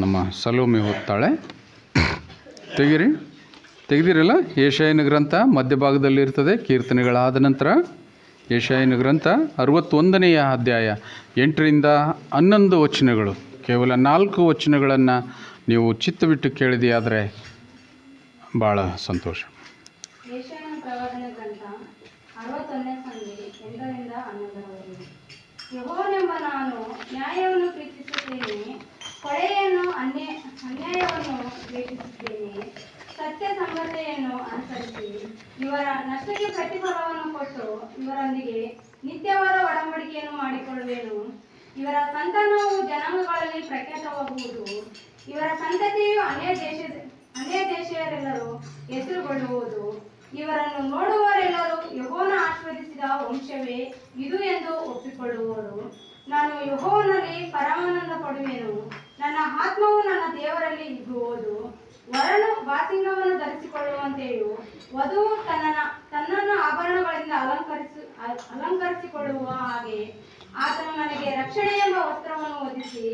ನಮ್ಮ ಸಲೋಮಿ ಓದ್ತಾಳೆ. ತೆಗೆದಿರಲ್ಲ. ಯೆಶಾಯನ ಗ್ರಂಥ ಮಧ್ಯಭಾಗದಲ್ಲಿ ಇರ್ತದೆ. ಕೀರ್ತನೆಗಳಾದ ನಂತರ ಯೆಶಾಯನ ಗ್ರಂಥ 61ನೆಯ ಅಧ್ಯಾಯ 8ರಿಂದ 11 ವಚನಗಳು. ಕೇವಲ 4 ವಚನಗಳನ್ನು ನೀವು ಚಿತ್ತವಿಟ್ಟು ಕೇಳಿದೆಯಾದರೆ ಭಾಳ ಸಂತೋಷ. ಯೆಶಾಯನ ಪ್ರವಾದನೆ ಗ್ರಂಥ 61ನೇ ಸಂಧಿ 8ರಿಂದ 11ರವರೆಗೆ. ಯೆಹೋವನೆಂಬ ನಾನು ನ್ಯಾಯವನ್ನು ಪ್ರೀತಿಸುತ್ತೇನೆ, ಕೊಳೆಯನ್ನು ಅನ್ಯಾಯವನ್ನು ದ್ವೇಷಿಸುತ್ತೇನೆ. ಸತ್ಯಸಂಗತೆಯನ್ನು ಅನುಸರಿಸಿ ಇವರ ನಷ್ಟಕ್ಕೆ ಪ್ರತಿಫಲವನ್ನು ಕೊಟ್ಟು ಇವರೊಂದಿಗೆ ನಿತ್ಯವಾದ ಒಡಂಬಡಿಕೆಯನ್ನು ಮಾಡಿಕೊಳ್ಳುವೆನು. ಇವರ ಸಂತಾನವು ಜನಾಂಗಗಳಲ್ಲಿ ಪ್ರಖ್ಯಾತವಾಗುವುದು. ಇವರ ಸಂತತಿಯು ಅನ್ಯ ದೇಶೀಯರೆಲ್ಲರೂ ಹೆಸರುಗೊಳ್ಳುವುದು. ಇವರನ್ನು ನೋಡುವವರೆಲ್ಲರೂ ಯೆಹೋವನ ಆಶೀರ್ವದಿಸಿದ ವಂಶವೇ ಇದು ಎಂದು ಒಪ್ಪಿಕೊಳ್ಳುವರು. ನಾನು ಯೆಹೋವನಲ್ಲಿ ಪರಮಾನಂದ ಪಡುವೆನು. ನನ್ನ ಆತ್ಮವು ನನ್ನ ದೇವರಲ್ಲಿ ಹಿಗ್ಗುವುದು. ವರನು ಬಾಸಿಂಗವನ್ನು ಧರಿಸಿಕೊಳ್ಳುವಂತೆಯೂ ವಧುವು ತನ್ನನ್ನು ಆಭರಣಗಳಿಂದ ಅಲಂಕರಿಸಿಕೊಳ್ಳುವ ಹಾಗೆ ಆತನು ನನಗೆ ರಕ್ಷಣೆ ಎಂಬ ವಸ್ತ್ರವನ್ನು ಹೊದಿಸಿ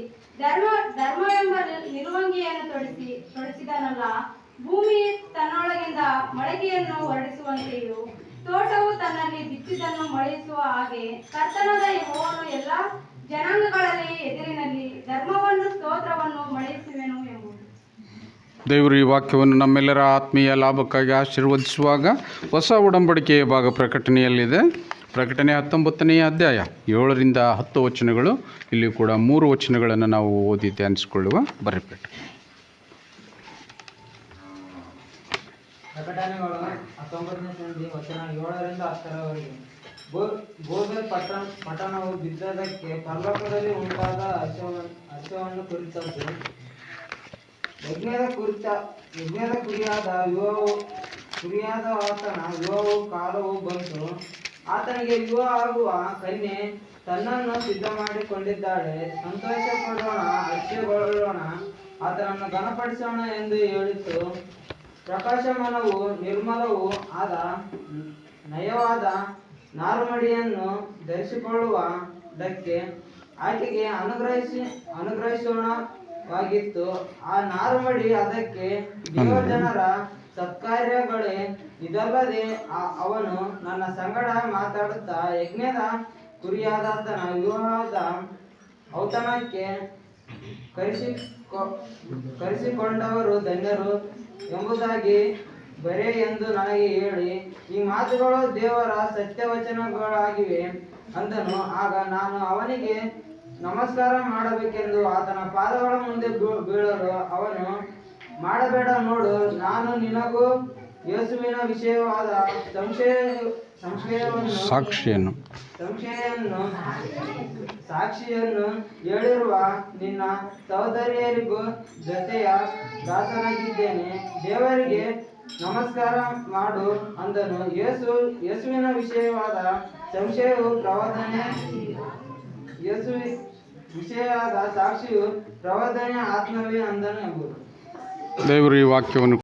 ಧರ್ಮವೆಂಬ ನಿಲುವಂಗಿಯನ್ನು ತೊಡಿಸಿದನಲ್ಲ. ಭೂಮಿ ತನ್ನೊಳಗಿಂದ ಮೊಳಕೆಯನ್ನು ಹೊರಡಿಸುವಂತೆಯೂ ತೋಟವು ತನ್ನಲ್ಲಿ ಬಿತ್ತಿದ್ದನ್ನು ಮೊಳೆಯಿಸುವ ಹಾಗೆ ಕರ್ತನಾದ ಯೆಹೋವನು ಎಲ್ಲ ಜನಾಂಗಗಳಲ್ಲಿ ಎದುರಿನಲ್ಲಿ ಧರ್ಮವನ್ನು ಸ್ತೋತ್ರವನ್ನು ಮೊಳೆಯಿಸುವೆನು ಎಂಬುದು. ದೇವರು ಈ ವಾಕ್ಯವನ್ನು ನಮ್ಮೆಲ್ಲರ ಆತ್ಮೀಯ ಲಾಭಕ್ಕಾಗಿ ಆಶೀರ್ವದಿಸುವಾಗ ಹೊಸ ಒಡಂಬಡಿಕೆಯ ಭಾಗ ಪ್ರಕಟಣೆಯಲ್ಲಿದೆ. ಪ್ರಕಟಣೆ 19ನೇ ಅಧ್ಯಾಯ 7ರಿಂದ 10 ವಚನಗಳು. ಇಲ್ಲಿ ಕೂಡ 3 ವಚನಗಳನ್ನು ನಾವು ಓದಿ ಧ್ಯಾನಿಸಿಕೊಳ್ಳುವ. ಬರೆಯಬೇಕು. ಪ್ರಕಟಣೆಗಳು 19ನೇ ಸಂಧಿ ವಚನ 7ರಿಂದ 10ರವರೆಗೆ. ಬೋಬೆಲ್ ಪಟ್ಟಣವು ಬಿದ್ದದಕ್ಕೆ ಪರಲೋಕದಲ್ಲಿ ಉಂಟಾದ ಹರ್ಷವನ್ನು ಕುರಿತದ್ದು. ಯಜ್ಞದ ಕುರಿಯಾದ ಆತನ ವಿವಾಹವು ಕಾಲವು ಬಂತು. ಆತನಿಗೆ ವಿವಾಹ ಆಗುವ ಕನ್ಯೆ ತನ್ನನ್ನು ಸಿದ್ಧ ಮಾಡಿಕೊಂಡಿದ್ದಾಳೆ. ಸಂತೋಷ ಪಡೋಣ, ಹರ್ಷಗೊಳ್ಳೋಣ, ಆತನನ್ನು ಘನಪಡಿಸೋಣ ಎಂದು ಹೇಳಿತು. ಪ್ರಕಾಶಮಾನವೂ ನಿರ್ಮಲವೂ ಆದ ನಯವಾದ ನಾರುಮಡಿಯನ್ನು ಧರಿಸಿಕೊಳ್ಳುವುದಕ್ಕೆ ಆಕೆಗೆ ಅನುಗ್ರಹಿಸೋಣವಾಗಿತ್ತು. ಆ ನಾರುಮಡಿ ಅದಕ್ಕೆ ದೇವಜನರ ಸತ್ಕಾರ್ಯಗಳೇ. ಇದಲ್ಲದೆ ಅವನು ನನ್ನ ಸಂಗಡ ಮಾತಾಡುತ್ತಾ, ಯಜ್ಞದ ಕುರಿಯಾದಾತನ ವಿವಾಹದ ಔತಣಕ್ಕೆ ಕರೆಸಿಕೊಂಡವರು ಧನ್ಯರು ಎಂಬುದಾಗಿ ಬರೆ ಎಂದು ನನಗೆ ಹೇಳಿ, ಈ ಮಾತುಗಳು ದೇವರ ಸತ್ಯವಚನಗಳಾಗಿವೆ ಅಂದನು. ಆಗ ನಾನು ಅವನಿಗೆ ನಮಸ್ಕಾರ ಮಾಡಬೇಕೆಂದು ಆತನ ಪಾದಗಳ ಮುಂದೆ ಬೀಳಲು ಅವನು, ಮಾಡಬೇಡ, ನೋಡು, ನಾನು ನಿನಗೂ ಯೇಸುವಿನ ವಿಷಯವಾದ ಸಾಕ್ಷಿಯನ್ನು ಹೇಳಿರುವ ನಿನ್ನ ಸಹೋದರಿಯರಿಗೂ ಜೊತೆಯ ದಾಸನಾಗಿದ್ದೇನೆ. ದೇವರಿಗೆ ನಮಸ್ಕಾರ ಮಾಡು ಅಂದನು. ಯೇಸುವಿನ ವಿಷಯವಾದ ಸಾಕ್ಷಿಯು ಪ್ರವಾದನೆ ಆತ್ಮವೇ ಅಂದನು ಎಂಬುದು. ದೇವರು ಈ ವಾಕ್ಯವನ್ನು